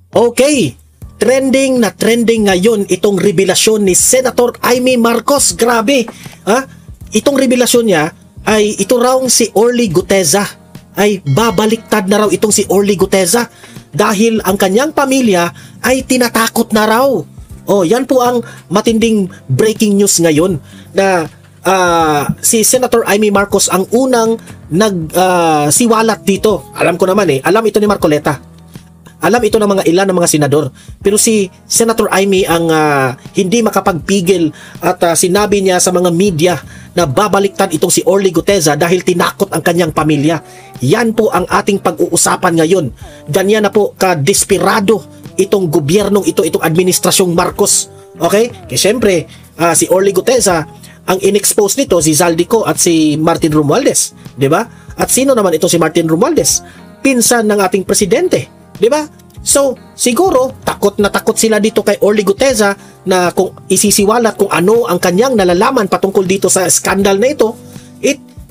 Okay, trending na trending ngayon itong revelasyon ni Senator Amy Marcos. Grabe, ha? Itong revelasyon niya ay ito raw si Orly Guteza ay babaliktad na raw itong si Orly Guteza dahil ang kanyang pamilya ay tinatakot na raw. Oh, yan po ang matinding breaking news ngayon na si Senator Amy Marcos ang unang siwalat dito. Alam ko naman alam ito ni Marcoleta. Alam ito ng mga ilan ng mga senador. Pero si Senator Amy ang hindi makapagpigil at sinabi niya sa mga media na babaliktad itong si Orly Guteza dahil tinakot ang kanyang pamilya. Yan po ang ating pag-uusapan ngayon. Ganyan na po ka-desperado itong gobyernong ito, itong administrasyong Marcos. Okay? Kasi syempre, si Orly Guteza, ang in-expose nito si Zaldico at si Martin Romualdez. Diba? At sino naman ito si Martin Romualdez? Pinsan ng ating presidente. Diba? So, siguro, takot na takot sila dito kay Orly Guteza na kung isisiwalat kung ano ang kanyang nalalaman patungkol dito sa skandal na ito.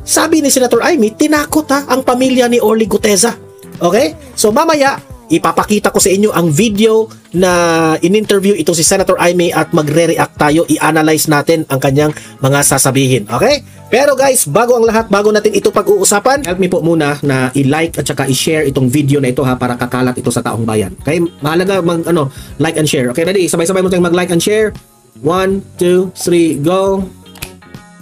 Sabi ni Senator Amy, tinakot ang pamilya ni Orly Guteza. Okay? So, mamaya, ipapakita ko sa inyo ang video na in-interview itong si Senator Amy at magre-react tayo, i-analyze natin ang kanyang mga sasabihin. Okay? Pero guys, bago ang lahat, bago natin ito pag-uusapan, help me po muna na i-like at saka i-share itong video na ito para kakalat ito sa taong bayan. Okay? Mahalaga like and share. Okay, ready? Sabay-sabay mo tayong mag-like and share. 1, 2, 3, go!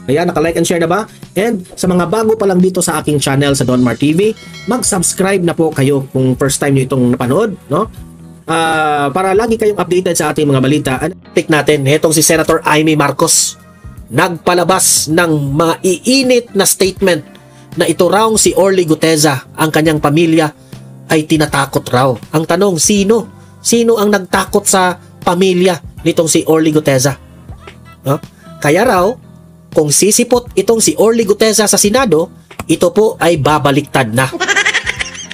Ayan, naka-like and share na ba? And sa mga bago pa lang dito sa aking channel sa Don Mar TV, mag-subscribe na po kayo kung first time nyo itong napanood, no? Para lagi kayong updated sa ating mga balita. Pick natin, itong si Senator Amy Marcos. Nagpalabas ng mga iinit na statement na ito raw si Orly Guteza, ang kanyang pamilya ay tinatakot raw. Ang tanong, sino? Sino ang nagtakot sa pamilya nitong si Orly Guteza? No? Kaya raw, kung sisipot itong si Orly Guteza sa Senado, ito po ay babaliktad na.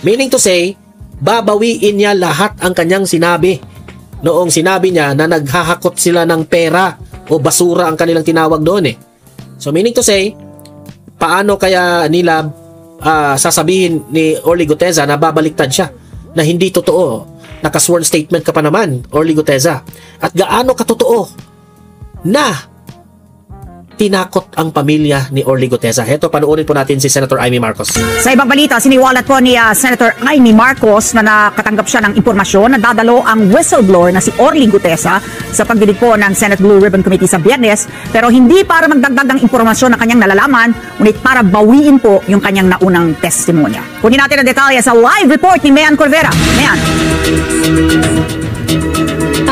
Meaning to say, babawiin niya lahat ang kanyang sinabi. Noong sinabi niya na naghahakot sila ng pera o basura ang kanilang tinawag doon So meaning to say, paano kaya nila sasabihin ni Orly Guteza na babaliktad siya? Na hindi totoo. Naka-sworn statement ka pa naman, Orly Guteza. At gaano katotoo na tinakot ang pamilya ni Orly Guteza. Heto, panoorin po natin si Senator Amy Marcos. Sa ibang balita, siniwalat po ni Senator Amy Marcos na nakatanggap siya ng impormasyon na dadalo ang whistleblower na si Orly Guteza sa pagdinig po ng Senate Blue Ribbon Committee sa Biyernes, pero hindi para magdagdag ng impormasyon na kanyang nalalaman, ngunit para bawiin po yung kanyang naunang testimonya. Kunin natin ang detalye sa live report ni Mayan Corvera. Mayan.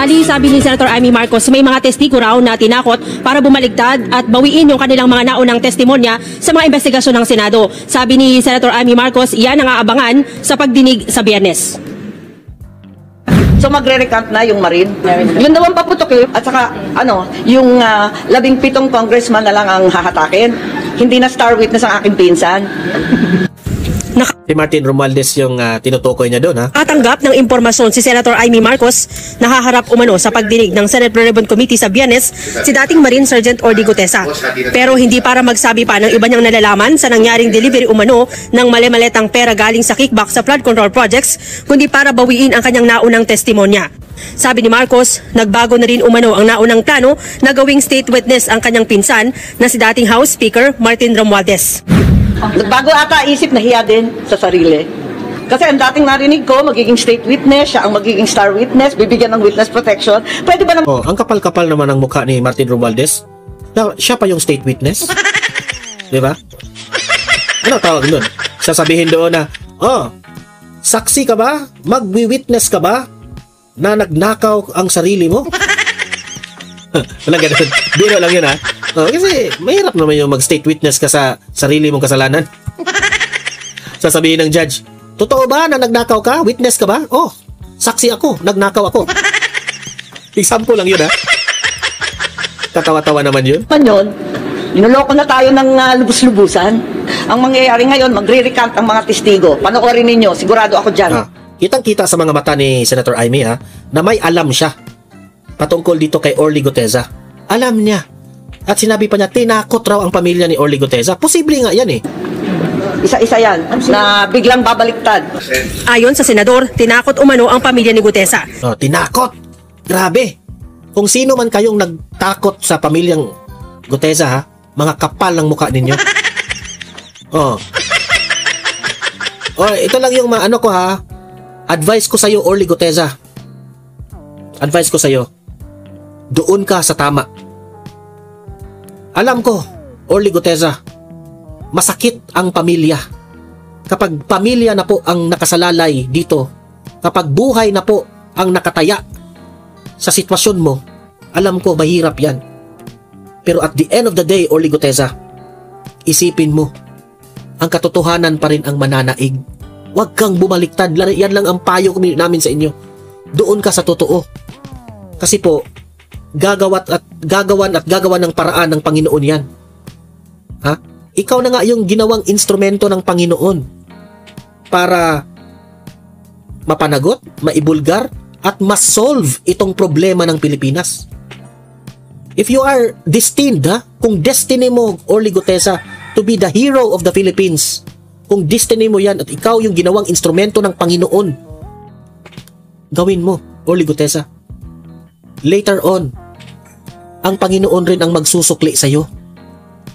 Ali, sabi ni Senator Amy Marcos, may mga testigo raw na tinakot para bumaligtad at bawiin yung kanilang mga naunang testimonya sa mga investigasyon ng Senado. Sabi ni Senator Amy Marcos, iyan ang aabangan sa pagdinig sa Biyernes. So magre-recant na yung Marine. Yun naman paputok at saka yung 17 congressman na lang ang hahatakin. Hindi na star witness ang aking pinsan. Si Martin Romualdez yung tinutukoy niya doon, ha? Nakatanggap ng impormasyon si Senator Amy Marcos na haharap umano sa pagdinig ng Senate Blue Ribbon Committee sa Biyernes si dating Marine Sergeant Orly Guteza. Pero hindi para magsabi pa ng iba niyang nalalaman sa nangyaring delivery umano ng mali-maletang pera galing sa kickback sa flood control projects, kundi para bawiin ang kanyang naunang testimonya. Sabi ni Marcos, nagbago na rin umano ang naunang plano na gawing state witness ang kanyang pinsan na si dating House Speaker Martin Romualdez. Nagbago ata isip, nahiya din sa sarili. Kasi ang dating narinig ko, magiging state witness, siya ang magiging star witness, bibigyan ng witness protection. Pwede ba naman? Ang kapal-kapal naman ang mukha ni Martin Romualdez. Siya pa yung state witness. Diba? Ano tawag nun? Sasabihin doon na, saksi ka ba? Magwi-witness ka ba na nagnakaw ang sarili mo? Walang ganun. Biro lang yun, ha? Kasi mahirap naman yung mag-state witness ka sa sarili mong kasalanan. Sasabihin ng judge, totoo ba na nagnakaw ka? Witness ka ba? Saksi ako. Nagnakaw ako. Example lang yun, ha? Katawa-tawa naman yun. Niloloko na tayo ng lubus-lubusan. Ang mangyayari ngayon, magre-recant ang mga testigo. Panoorin ninyo, sigurado ako dyan. Kitang-kita sa mga mata ni Senator Amy, na may alam siya patungkol dito kay Orly Guteza. Alam niya. At sinabi pa niya, tinakot raw ang pamilya ni Orly Guteza. Posible nga yan Isa-isa yan, na biglang babaliktad. Ayon sa senador, tinakot umano ang pamilya ni Gutesa. Oh, tinakot. Grabe. Kung sino man kayong nagtakot sa pamilyang Gutesa, ha, mga kapal ng mukha ninyo. Oh. Oh, ito lang yung ano ko, ha. Advice ko sa iyo, Orly Gutesa. Advice ko sa iyo. Doon ka sa tama. Alam ko, Orly Gutesa, masakit ang pamilya. Kapag pamilya na po ang nakasalalay dito, kapag buhay na po ang nakataya sa sitwasyon mo, alam ko mahirap yan. Pero at the end of the day, Orly Gutesa, isipin mo, ang katotohanan pa rin ang mananaig. Huwag kang bumaliktad. Yan lang ang payo namin sa inyo. Doon ka sa totoo. Kasi po, gagawan ng paraan ng Panginoon yan. Ha? Ikaw na nga yung ginawang instrumento ng Panginoon para mapanagot, maibulgar, at ma-solve itong problema ng Pilipinas. If you are destined, ha? Kung destiny mo, Orly Gutesa, to be the hero of the Philippines, kung destiny mo yan at ikaw yung ginawang instrumento ng Panginoon, gawin mo, Orly Gutesa. Later on, ang Panginoon rin ang magsusukli sa'yo.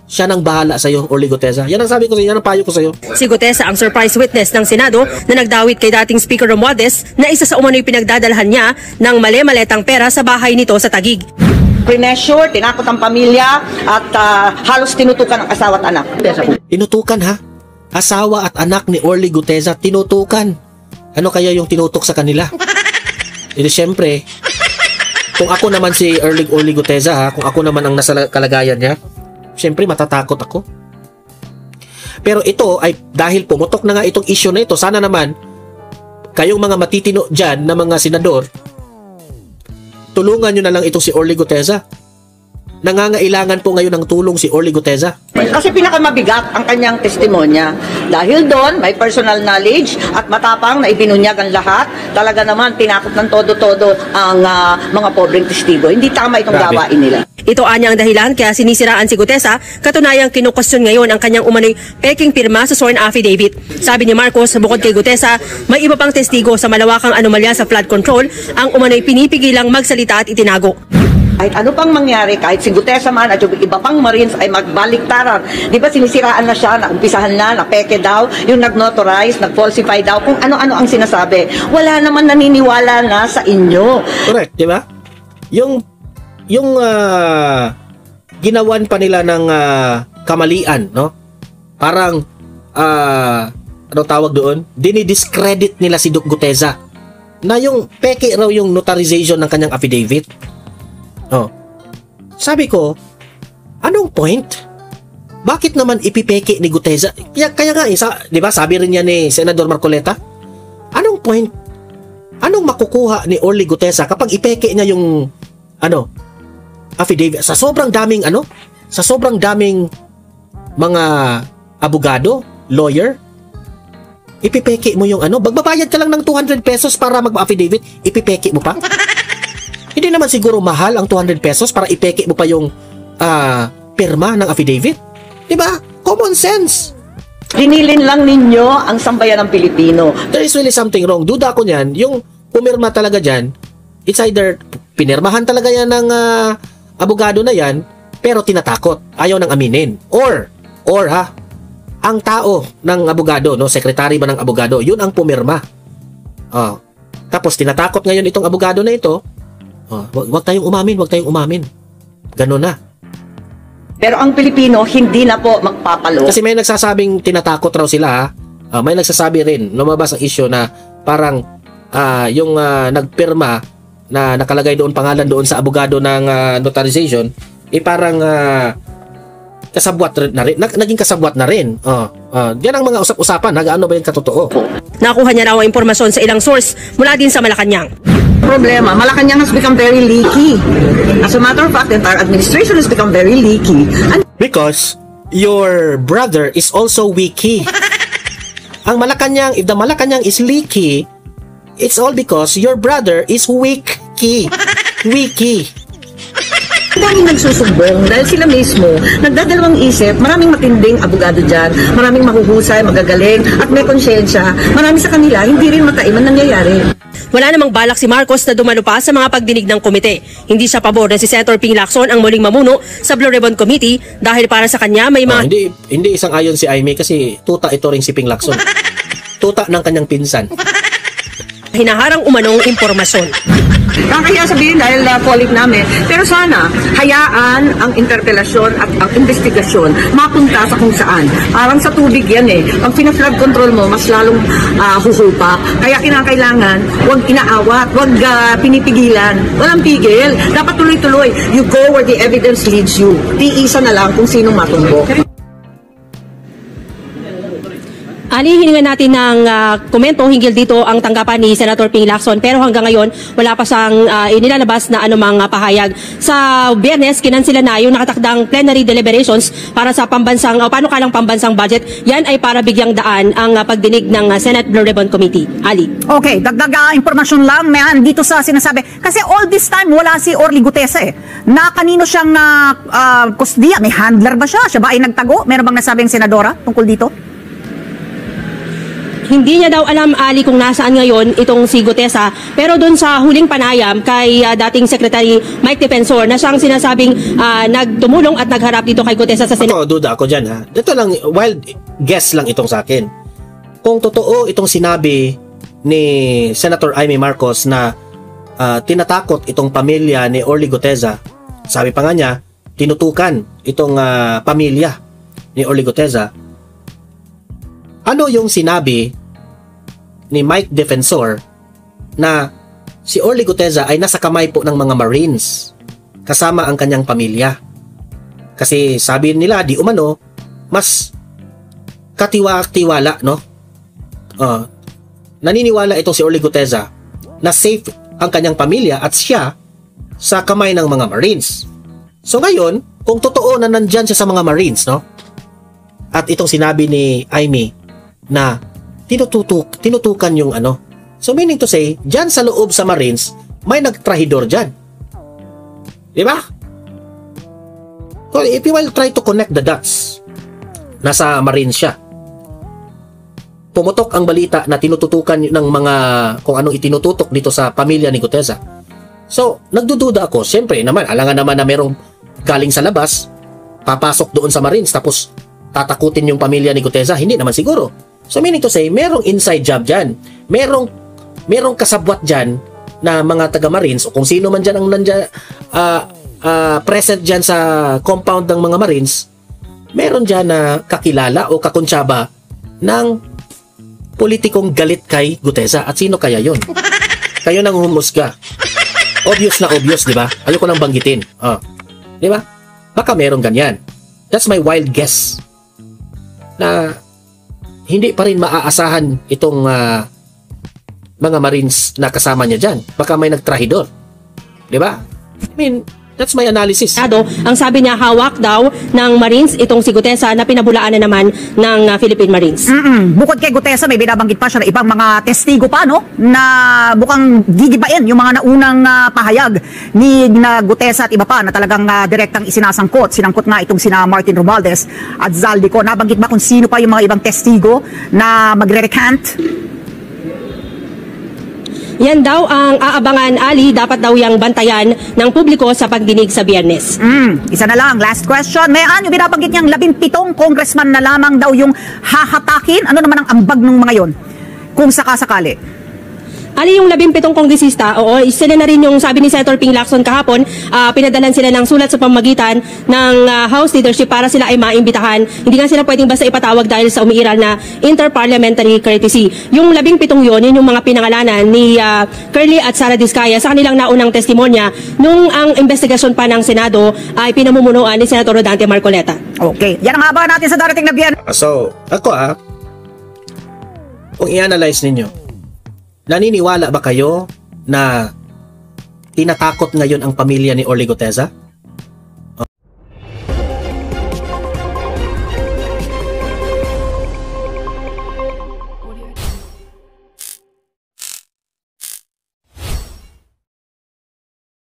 Siya nang bahala sa'yo, Orly Gutesa. Yan ang sabi ko sa'yo, yan ang payo ko sa'yo. Si Gutesa ang surprise witness ng Senado na nagdawit kay dating Speaker Romualdez na isa sa umano'y pinagdadalhan niya ng mali-maletang pera sa bahay nito sa Taguig. Pressure, tinakot ang pamilya, at halos tinutukan ang asawa at anak. Tinutukan, ha? Asawa at anak ni Orly Gutesa, tinutukan. Ano kaya yung tinutok sa kanila? Ito syempre, kung ako naman si Orly Gutesa, ha, kung ako naman ang nasa kalagayan niya, syempre matatakot ako. Pero ito ay dahil pumutok na nga itong issue na ito, sana naman kayong mga matitino dyan na mga senador, tulungan nyo na lang itong si Orly Gutesa. Nangangailangan po ngayon ng tulong si Orly Gutesa. Kasi pinakamabigat ang kanyang testimonya. Dahil doon, may personal knowledge at matapang na ibinunyag ang lahat. Talaga naman, tinakot ng todo-todo ang mga pobreng testigo. Hindi tama itong gawain nila. Ito anya ang dahilan kaya sinisiraan si Gutesa, katunayang kinukustyon ngayon ang kanyang umano'y peking pirma sa sworn affidavit. Sabi ni Marcos, bukod kay Gutesa, may iba pang testigo sa malawakang anomalya sa flood control ang umano'y pinipigilang magsalita at itinago. Kahit ano pang mangyari, kahit si Gutesa man at yung iba pang Marines ay magbaliktaran. Di ba sinisiraan na siya, naumpisahan na peke daw, yung nag-notarize, nag-falsify daw, kung ano-ano ang sinasabi. Wala naman naniniwala na sa inyo. Correct, di ba? Yung ginawan pa nila ng kamalian, no? Parang, ano tawag doon? Dinidiscredit nila si Doc Gutesa na yung peke raw yung notarization ng kanyang affidavit. Oh. Sabi ko, anong point? Bakit naman ipipeke ni Gutesa? Kaya nga, di ba, sabi rin niya ni Senador Marcoleta, anong point? Anong makukuha ni Orly Gutesa kapag ipeke niya yung affidavit? Sa sobrang daming mga abogado, lawyer, ipipeke mo yung magbabayad ka lang ng 200 pesos para mag-affidavit, ipipeke mo pa? Hindi naman siguro mahal ang 200 pesos para ipeke mo pa yung pirma ng affidavit. Diba? Common sense. Dinilin lang ninyo ang sambayan ng Pilipino. There is really something wrong. Duda ko niyan, yung pumirma talaga dyan, it's either pinirmahan talaga yan ng abogado na yan, pero tinatakot. Ayaw nang aminin. Or ang tao ng abogado, no, sekretary ba ng abogado, yun ang pumirma. Tapos tinatakot ngayon itong abogado na ito, wag tayong umamin. Ganun na. Pero ang Pilipino, hindi na po magpapalo. Kasi may nagsasabing tinatakot raw sila, may nagsasabi rin, lumabas ang issue na parang yung nagpirma na nakalagay doon pangalan doon sa abogado ng notarization, parang kasabwat na rin, naging kasabwat na rin. Diyan ang mga usap-usapan, ano ba yung katotoo? Nakuha niya raw ang impormasyon sa ilang source mula din sa Malacanang. Problema, Malacanang has become very leaky. As a matter of fact, the entire administration has become very leaky. Because your brother is also weaky. Ang Malacanang, if the Malacanang is leaky, it's all because your brother is weaky. Daming nagsusumbong dahil sila mismo nagdadalawang isip, maraming matinding abogado dyan, maraming mahuhusay, magagaling at may konsyensya. Marami sa kanila hindi rin mataiman nangyayari. Wala namang balak si Marcos na dumalo pa sa mga pagdinig ng komite. Hindi siya pabor na si Senator Ping Lacson ang muling mamuno sa Blue Ribbon Committee dahil para sa kanya may mga... Hindi isang ayon si Aimee kasi tuta ito rin si Ping Lacson. Tuta ng kanyang pinsan. hinaharang umanong impormasyon. Kaya sabihin dahil colleague namin, pero sana hayaan ang interpelasyon at ang investigasyon mapunta sa kung saan. Parang sa tubig yan eh. Pag pina-flood control mo, mas lalong huhupa. Kaya kinakailangan, huwag inaawat, huwag pinipigilan. Walang pigil. Dapat tuloy-tuloy. You go where the evidence leads you. Tiisa na lang kung sinong matumbok. Ali, hiningan natin ng komento hinggil dito ang tanggapan ni Senator Ping Lacson, pero hanggang ngayon wala pa siyang inilalabas na anumang pahayag. Sa Biyernes, kinansila na yung nakatakdang plenary deliberations para sa pambansang panukalang pambansang budget. Yan ay para bigyang daan ang pagdinig ng Senate Blue Ribbon Committee. Ali. Okay, dagdag impormasyon lang man dito sa sinasabi. Kasi all this time wala si Orly Gutesa eh. Na kanino siyang kusdiya? May handler ba siya? Siya ba ay nagtago? Meron bang nasabing senadora tungkol dito? Hindi niya daw alam, Ali, kung nasaan ngayon itong si Gutesa, pero doon sa huling panayam kay dating Secretary Mike Defensor na siyang sinasabing nagtumulong at nagharap dito kay Gutesa sa Senado. Duda ako dyan ha. Dito lang, wild guess lang itong sa akin. Kung totoo itong sinabi ni Senator Aimee Marcos na tinatakot itong pamilya ni Orly Gutesa, sabi pa nga niya, tinutukan itong pamilya ni Orly Gutesa. Ano yung sinabi ni Mike Defensor na si Orly Gutesa ay nasa kamay po ng mga Marines kasama ang kanyang pamilya? Kasi sabi nila di umano mas katiwala, no? Naniniwala itong si Orly Gutesa na safe ang kanyang pamilya at siya sa kamay ng mga Marines. So ngayon, kung totoo na nandyan siya sa mga Marines, no? At itong sinabi ni Aimee na tinutukan yung ano. So meaning to say, dyan sa loob sa Marines, may nagtrahidor dyan. Diba? So if you will try to connect the dots, nasa Marines siya. Pumutok ang balita na tinututukan ng mga kung anong itinututok dito sa pamilya ni Gutesa. So, nagdududa ako, siyempre naman, alangan naman na merong galing sa labas, papasok doon sa Marines, tapos tatakutin yung pamilya ni Gutesa. Hindi naman siguro. So meaning to say, merong inside job dyan. Merong kasabwat dyan na mga taga-Marines o kung sino man dyan ang present dyan sa compound ng mga Marines, meron dyan na kakilala o kakuntsaba ng politikong galit kay Gutesa. At sino kaya yun? Kayo nang humusga. Obvious na obvious, di ba? Ayoko nang banggitin. Di ba? Baka meron ganyan. That's my wild guess. Na hindi pa rin maaasahan itong mga Marines na kasama niya dyan. Baka may nagtrahidor. Diba? I mean, that's my analysis. Ang sabi niya, hawak daw ng Marines itong si Gutesa na pinabulaan na naman ng Philippine Marines. Bukod kay Gutesa, may binabanggit pa siya na ibang mga testigo pa, no? Na bukang gigibain yung mga naunang pahayag ni Gutesa at iba pa na talagang direktang isinasangkot. Sinangkot nga itong sina Martin Romualdez at Zaldico. Nabanggit ba kung sino pa yung mga ibang testigo na magre-recant? Yan daw ang aabangan, Ali, dapat daw yang bantayan ng publiko sa pagdinig sa Biyernes. Isa na lang, last question. Mayaan yung binabanggit niyang 17 congressman na lamang daw yung hahatakin. Ano naman ang ambag ng mga yon? Kung sakasakali. Ali, yung 17 kongresista, oo, sila na rin yung sabi ni Senator Ping Lacson kahapon, pinadalan sila ng sulat sa pamagitan ng House leadership para sila ay maimbitahan. Hindi nga sila pwedeng basta ipatawag dahil sa umiiral na interparliamentary courtesy. Yung 17 yun yung mga pinangalanan ni Curly at Sara Diskaya sa kanilang naunang testimonya nung ang investigasyon pa ng Senado ay pinamumunuan ni Senator Rodante Marcoleta. Okay, yan ang abangan natin sa darating na Biyernes. So, ako kung i-analyze ninyo, naniniwala ba kayo na tinatakot ngayon ang pamilya ni Orly Gutesa?